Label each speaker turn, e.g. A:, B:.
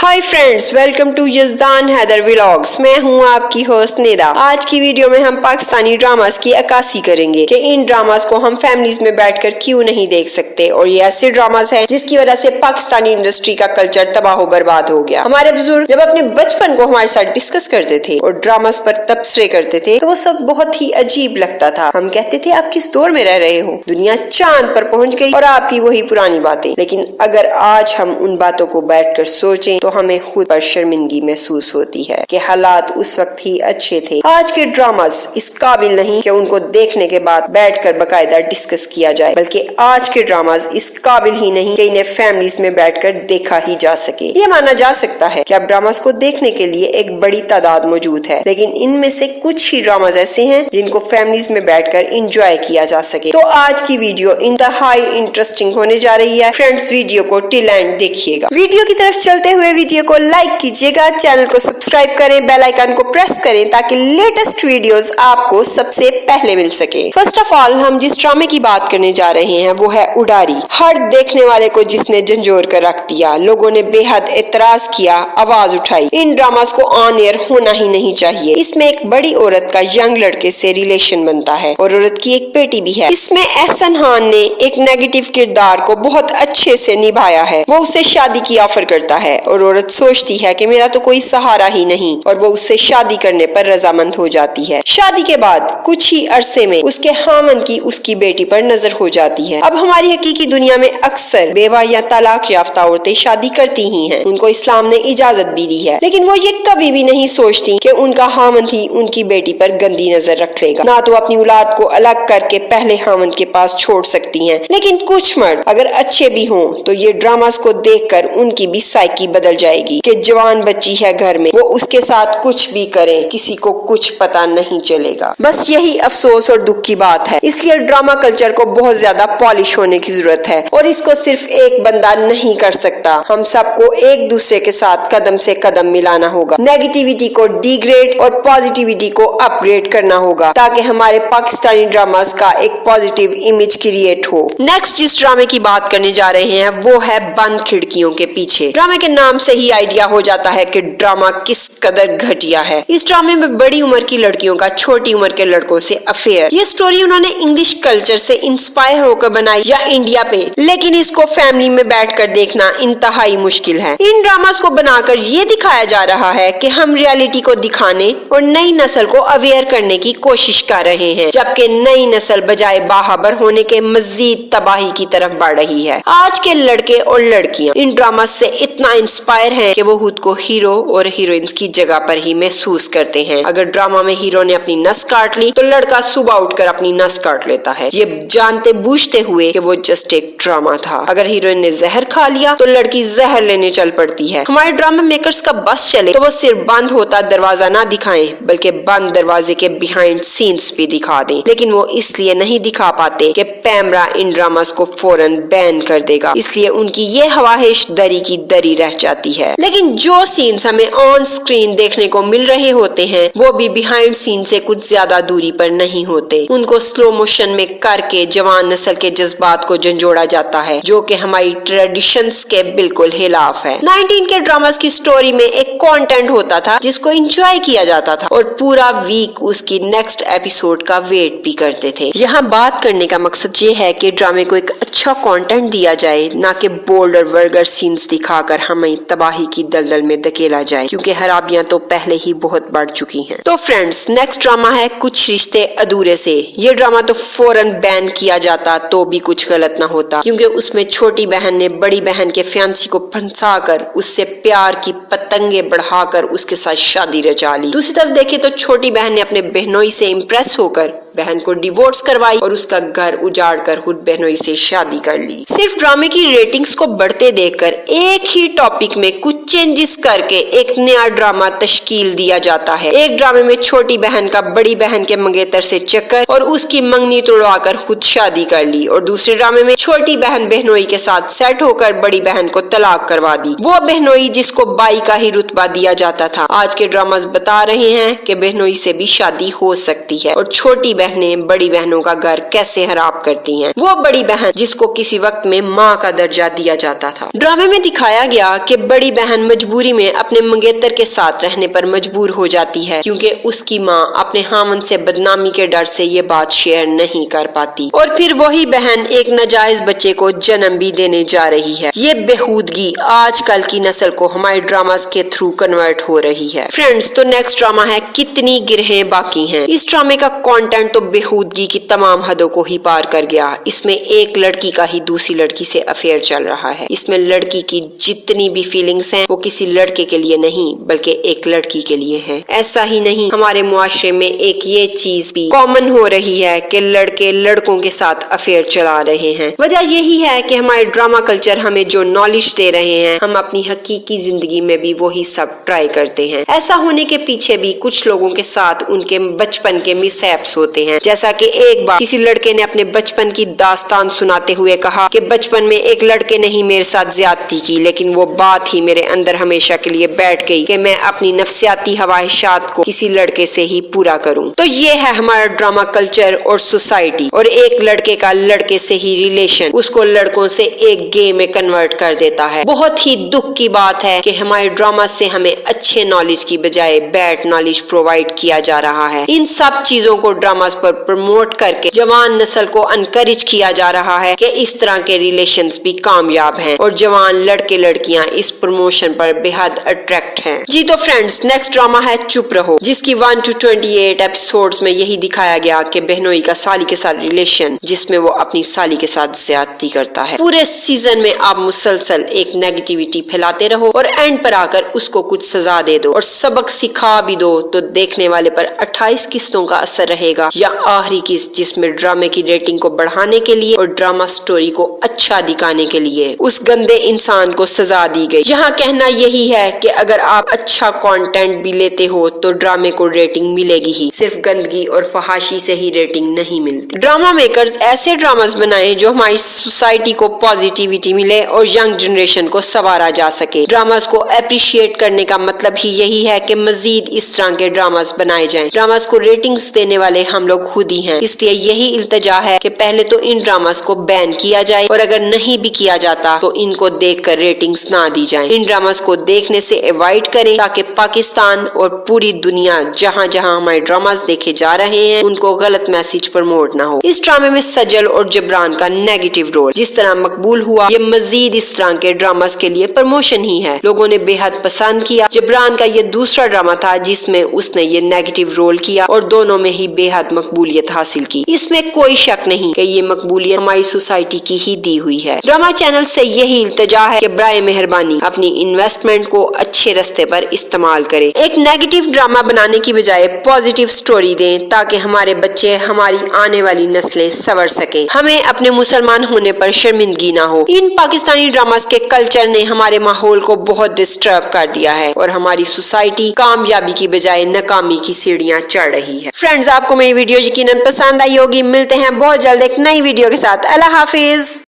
A: Hi friends, welcome to Yazdan Haider vlogs. मैं हूँ आपकी होस्ट निदा। आज की वीडियो में हम पाकिस्तानी ड्रामास की अक्कासी करेंगे कि इन ड्रामास को हम फैमिलीज में बैठकर क्यों नहीं देख सकते, और ये ऐसे ड्रामास हैं जिसकी वजह से पाकिस्तानी इंडस्ट्री का कल्चर तबाह बर्बाद हो गया। हमारे बुजुर्ग जब अपने बचपन को हमारे साथ डिस्कस करते थे और ड्रामास पर तबसरे करते थे तो वो सब बहुत ही अजीब लगता था। हम कहते थे आप किस दौर में रह रहे हो, दुनिया चांद पर पहुँच गई और आपकी वही पुरानी बातें। लेकिन अगर आज हम उन बातों को बैठ कर सोचें तो हमें खुद पर शर्मिंदगी महसूस होती है कि हालात उस वक्त ही अच्छे थे। आज के ड्रामास इस काबिल नहीं कि उनको देखने के बाद बैठकर बकायदा डिस्कस किया जाए, बल्कि आज के ड्रामास इस काबिल ही नहीं कि इन्हें फैमिलीज में बैठकर देखा ही जा सके। ये माना जा सकता है कि अब ड्रामास को देखने के लिए एक बड़ी तादाद मौजूद है, लेकिन इनमें से कुछ ही ड्रामास ऐसे हैं जिनको फैमिलीज में बैठकर इंजॉय किया जा सके। तो आज की वीडियो इंतहाई इंटरेस्टिंग होने जा रही है। फ्रेंड्स, वीडियो को टिल एंड देखिएगा। वीडियो की तरफ चलते हुए वीडियो को लाइक कीजिएगा, चैनल को सब्सक्राइब करें, बेल आइकन को प्रेस करें ताकि लेटेस्ट वीडियोस आपको सबसे पहले मिल सके। फर्स्ट ऑफ ऑल, हम जिस ड्रामे की बात करने जा रहे हैं वो है उडारी। हर देखने वाले को जिसने झंझोर कर रख दिया। लोगों ने बेहद एतराज किया, आवाज उठाई। इन ड्रामास को ऑन एयर होना ही नहीं चाहिए। इसमें एक बड़ी औरत का यंग लड़के से रिलेशन बनता है और औरत की एक बेटी भी है। इसमें एहसन खान ने एक नेगेटिव किरदार को बहुत अच्छे से निभाया है। वो उसे शादी की ऑफर करता है और औरत सोचती है कि मेरा तो कोई सहारा ही नहीं, और वो उससे शादी करने पर रजामंद हो जाती है। शादी के बाद कुछ ही अरसे में उसके खामन की उसकी बेटी पर नजर हो जाती है। अब हमारी हकीकी दुनिया में अक्सर बेवा या तलाक याफ्ता औरतें शादी करती ही हैं। उनको इस्लाम ने इजाजत भी दी है, लेकिन वो ये कभी भी नहीं सोचती कि उनका खामन ही उनकी बेटी पर गंदी नजर रख लेगा। ना तो अपनी औलाद को अलग करके पहले खामन के पास छोड़ सकती हैं। लेकिन कुछ मर्द अगर अच्छे भी हों तो ये ड्रामास को देखकर उनकी भी साइकी बदल जाएगी कि जवान बच्ची है घर में, वो उसके साथ कुछ भी करे, किसी को कुछ पता नहीं चलेगा। बस यही अफसोस और दुख की बात है। इसलिए ड्रामा कल्चर को बहुत ज्यादा पॉलिश होने की जरूरत है, और इसको सिर्फ एक बंदा नहीं कर सकता। हम सबको एक दूसरे के साथ कदम से कदम मिलाना होगा। नेगेटिविटी को डिग्रेड और पॉजिटिविटी को अपग्रेड करना होगा ताकि हमारे पाकिस्तानी ड्रामास का एक पॉजिटिव इमेज क्रिएट हो। नेक्स्ट जिस ड्रामे की बात करने जा रहे हैं वो है बंद खिड़कियों के पीछे। ड्रामे के नाम से ही आइडिया हो जाता है कि ड्रामा किस कदर घटिया है। इस ड्रामे में बड़ी उम्र की लड़कियों का छोटी उम्र के लड़कों से अफेयर। ये स्टोरी उन्होंने इंग्लिश कल्चर से इंस्पायर होकर बनाई या इंडिया पे, लेकिन इसको फैमिली में बैठकर देखना इंतहाई मुश्किल है। इन ड्रामास को बनाकर ये दिखाया जा रहा है कि हम रियलिटी को दिखाने और नई नस्ल को अवेयर करने की कोशिश कर रहे हैं, जबकि नई नस्ल बजाय बाखबर होने के मजीद तबाही की तरफ बढ़ रही है। आज के लड़के और लड़कियां इन ड्रामास से इतना इंस्पायर हैं कि वो खुद को हीरो और हीरोइंस की जगह पर ही महसूस करते हैं। अगर ड्रामा में हीरो ने अपनी नस काट ली तो लड़का सुबह उठकर अपनी नस काट लेता है, ये जानते बूझते हुए कि वो जस्ट एक ड्रामा था। अगर हीरोइन ने जहर खा लिया तो लड़की जहर लेने चल पड़ती है। हमारे ड्रामा मेकर्स का बस चले तो वो सिर्फ बंद होता दरवाजा ना दिखाएं, बल्कि बंद दरवाजे के बिहाइंड सीन्स भी दिखा दें। लेकिन वो इसलिए नहीं दिखा पाते कि पैमरा इन ड्रामास को फौरन बैन कर देगा, इसलिए उनकी ये हवाहिश दरी की दरी रह जाती है। लेकिन जो सीन्स हमें ऑन स्क्रीन देखने को मिल रहे होते हैं वो भी बिहाइंड सीन से कुछ ज्यादा दूरी पर नहीं होते। उनको स्लो मोशन में करके जवान नस्ल के जज्बात को झंझोड़ा जाता है, जो कि हमारी ट्रेडिशंस के बिल्कुल खिलाफ है। 19 के ड्रामास की स्टोरी में एक कंटेंट होता था जिसको एंजॉय किया जाता था और पूरा वीक उसकी नेक्स्ट एपिसोड का वेट भी करते थे। यहाँ बात करने का मकसद ये है कि ड्रामे को एक अच्छा कंटेंट दिया जाए, ना कि बोल्ड और वर्गर सीन्स दिखाकर हमें तबाही की दलदल में धकेला जाए, क्योंकि खराबियां तो पहले ही बहुत बढ़ चुकी हैं। तो फ्रेंड्स, नेक्स्ट ड्रामा है कुछ रिश्ते अधूरे से। ये ड्रामा तो फौरन बैन किया जाता तो भी कुछ गलत ना होता, क्योंकि उसमें छोटी बहन ने बड़ी बहन के फियांसी को फंसाकर उससे प्यार की पतंगे बढ़ाकर उसके साथ शादी रचा ली। दूसरी तरफ देखे तो छोटी बहन ने अपने बहनोई से इम्प्रेस होकर बहन को डिवोर्स करवाई और उसका घर उजाड़ कर खुद बहनोई से शादी कर ली। सिर्फ ड्रामे की रेटिंग्स को बढ़ते देखकर एक ही टॉपिक में कुछ चेंजेस करके एक नया ड्रामा तश्कील दिया जाता है। एक ड्रामे में छोटी बहन का बड़ी बहन के मंगेतर से चक्कर और उसकी मंगनी तोड़वाकर खुद शादी कर ली, और दूसरे ड्रामे में छोटी बहन बहनोई के साथ सेट होकर बड़ी बहन को तलाक करवा दी। वो बहनोई जिसको बाई का ही रुतबा दिया जाता था। आज के ड्रामास बता रहे हैं कि बहनोई से भी शादी हो सकती है और छोटी बहन बहनें बड़ी बहनों का घर कैसे खराब करती हैं। वो बड़ी बहन जिसको किसी वक्त में माँ का दर्जा दिया जाता था। ड्रामे में दिखाया गया कि बड़ी बहन मजबूरी में अपने मंगेतर के साथ रहने पर मजबूर हो जाती है क्योंकि उसकी माँ अपने हामन से बदनामी के डर से ये बात शेयर नहीं कर पाती और फिर वही बहन एक नाजायज बच्चे को जन्म भी देने जा रही है। ये बेहूदगी आजकल की नस्ल को हमारे ड्रामास के थ्रू कन्वर्ट हो रही है। फ्रेंड्स, तो नेक्स्ट ड्रामा है कितनी गिरहें बाकी हैं। इस ड्रामे का कंटेंट तो बेहूदगी की तमाम हदों को ही पार कर गया। इसमें एक लड़की का ही दूसरी लड़की से अफेयर चल रहा है। इसमें लड़की की जितनी भी फीलिंग्स हैं वो किसी लड़के के लिए नहीं बल्कि एक लड़की के लिए है। ऐसा ही नहीं, हमारे मुआशरे में एक ये चीज भी कॉमन हो रही है कि लड़के लड़कों के साथ अफेयर चला रहे हैं। वजह यही है कि हमारे ड्रामा कल्चर हमें जो नॉलेज दे रहे हैं हम अपनी हकीकी जिंदगी में भी वही सब ट्राई करते हैं। ऐसा होने के पीछे भी कुछ लोगों के साथ उनके बचपन के मिसहैप्स होते हैं। जैसा कि एक बार किसी लड़के ने अपने बचपन की दास्तान सुनाते हुए कहा कि बचपन में एक लड़के ने ही मेरे साथ ज्यादती की, लेकिन वो बात ही मेरे अंदर हमेशा के लिए बैठ गई कि मैं अपनी नफ्सियाती ख्वाहिशात को किसी लड़के से ही पूरा करूं। तो ये है हमारा ड्रामा कल्चर और सोसाइटी। और एक लड़के का लड़के से ही रिलेशन उसको लड़कों से एक गेम में कन्वर्ट कर देता है। बहुत ही दुख की बात है कि हमारे ड्रामा से हमें अच्छे नॉलेज की बजाय बैड नॉलेज प्रोवाइड किया जा रहा है। इन सब चीजों को ड्रामास पर प्रमोट करके जवान नस्ल को अनकरेज किया जा रहा है कि इस तरह के रिलेशंस भी कामयाब हैं और जवान लड़के लड़कियां इस प्रमोशन पर बेहद अट्रैक्ट हैं। जी तो फ्रेंड्स, नेक्स्ट ड्रामा है चुप रहो, जिसकी 1 to 28 एपिसोड्स में यही दिखाया गया कि बहनोई का साली के साथ रिलेशन जिसमें वो अपनी साली के साथ ज्यादती करता है। पूरे सीजन में आप मुसलसल एक नेगेटिविटी फैलाते रहो और एंड पर आकर उसको कुछ सजा दे दो और सबक सिखा भी दो तो देखने वाले पर 28 किस्तों का असर रहेगा या आखिरी किस्त जिसमें ड्रामे की रेटिंग को बढ़ाने के लिए और ड्रामा स्टोरी को अच्छा दिखाने के लिए उस गंदे इंसान को सजा दी गई। यहाँ कहना यही है कि अगर आप अच्छा कंटेंट भी लेते हो तो ड्रामे को रेटिंग मिलेगी ही, सिर्फ गंदगी और फहाशी से ही रेटिंग नहीं मिलती। ड्रामा मेकर्स ऐसे ड्रामास बनाए जो हमारी सोसाइटी को पॉजिटिविटी मिले और यंग जनरेशन को संवारा जा सके। ड्रामास को अप्रिशिएट करने का मतलब ही यही है कि मजीद इस तरह के ड्रामास बनाए जाएं। ड्रामास को रेटिंग्स देने वाले हम लोग खुद ही हैं, इसलिए यही इल्तजा है कि पहले तो इन ड्रामास को बैन किया जाए और अगर नहीं भी किया जाता तो इनको देखकर रेटिंग्स ना दी जाए। इन ड्रामास को देखने से अवॉइड करें ताकि पाकिस्तान और पूरी दुनिया जहाँ जहाँ हमारे ड्रामास देखे जा रहे हैं उनको गलत मैसेज प्रमोट ना हो। इस ड्रामे में सजल और जबरान का नेगेटिव रोल जिस तरह मकबूल हुआ ये मजीद इस तरह के ड्रामास के लिए प्रमोशन ही है। लोगों ने बेहद पसंद किया। जबरान का ये दूसरा ड्रामा था जिसमें उसने ये नेगेटिव रोल किया और दोनों में ही बेहद मकबूलियत हासिल की। इसमें कोई शक नहीं कि ये मकबूलियत हमारी सोसाइटी की ही दी हुई है। ड्रामा चैनल से यही इल्तजा है कि बराए मेहरबानी अपनी इन्वेस्टमेंट को अच्छे रास्ते पर इस्तेमाल करें। एक नेगेटिव ड्रामा बनाने की बजाय पॉजिटिव स्टोरी दें ताकि हमारे बच्चे, हमारी आने वाली नस्लें संवर सकें। हमें अपने मुसलमान होने पर शर्मिंदगी ना हो। इन पाकिस्तानी ड्रामास के कल्चर ने हमारे माहौल को बहुत डिस्टर्ब कर दिया है और हमारी सोसाइटी कामयाबी की बजाय नाकामी की सीढ़ियां चढ़ रही है। फ्रेंड्स, आपको मेरी वीडियो यकीनन पसंद आई होगी। मिलते हैं बहुत जल्द एक नई वीडियो के साथ। अल्लाह हाफिज।